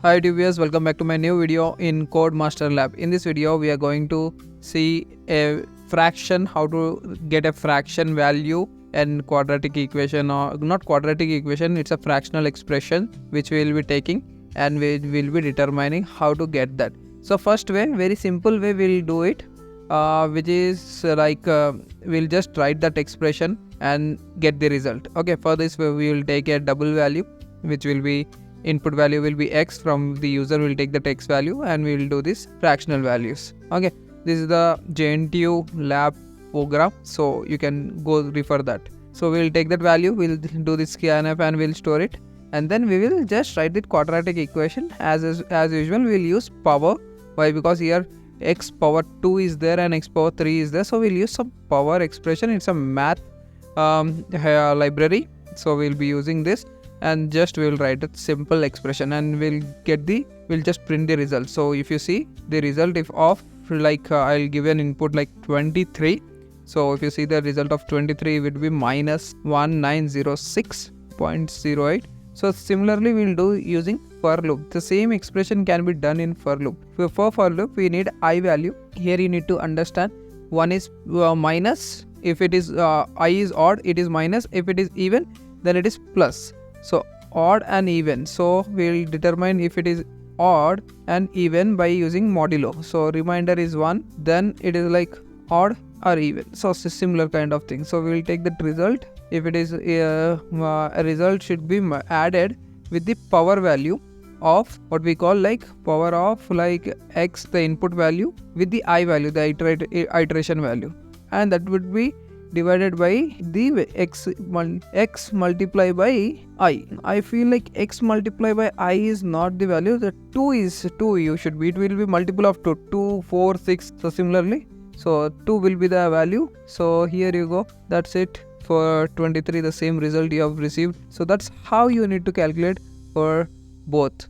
Hi viewers, welcome back to my new video in Code Master Lab. In this video, we are going to see a fraction, how to get a fraction value and quadratic equation, or not quadratic equation, it's a fractional expression which we will be taking and we will be determining how to get that. So first way, very simple way we'll do it, which is we'll just write that expression and get the result. Okay, for this we will take a double value which will be input value will be x, from the user will take the x value and we will do this fractional values. Okay, this is the jntulabs program, so you can go refer that. So we will take that value, we'll do this scanf and we'll store it, and then we will just write the quadratic equation as usual. We'll use power. Why? Because here x power 2 is there and x power 3 is there, so we'll use some power expression. It's a math library, so we'll be using this, and just we'll write a simple expression and we'll just print the result. So if you see the result, if of I'll give an input like 23, so if you see the result of 23, it would be minus 1906.08. so similarly we'll do using for loop. The same expression can be done in for loop. For loop we need I value. Here you need to understand, one is minus. If it is I is odd, it is minus. If it is even, then it is plus. So odd and even, so we'll determine if it is odd and even by using modulo. So reminder is 1, then it is like odd or even, so similar kind of thing. So we will take that result. If it is a result should be added with the power value of what we call like power of like x, the input value, with the I value, the iteration value, and that would be divided by the x multiplied by I. I feel like x multiplied by I is not the value. The 2 is 2. You should be. It will be multiple of 2. 2, 4, 6. So similarly, so 2 will be the value. So here you go. That's it. For 23, the same result you have received. So that's how you need to calculate for both,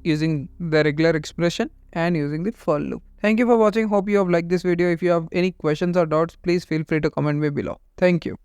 using the regular expression and using the for loop. Thank you for watching. Hope you have liked this video. If you have any questions or doubts, please feel free to comment me below. Thank you.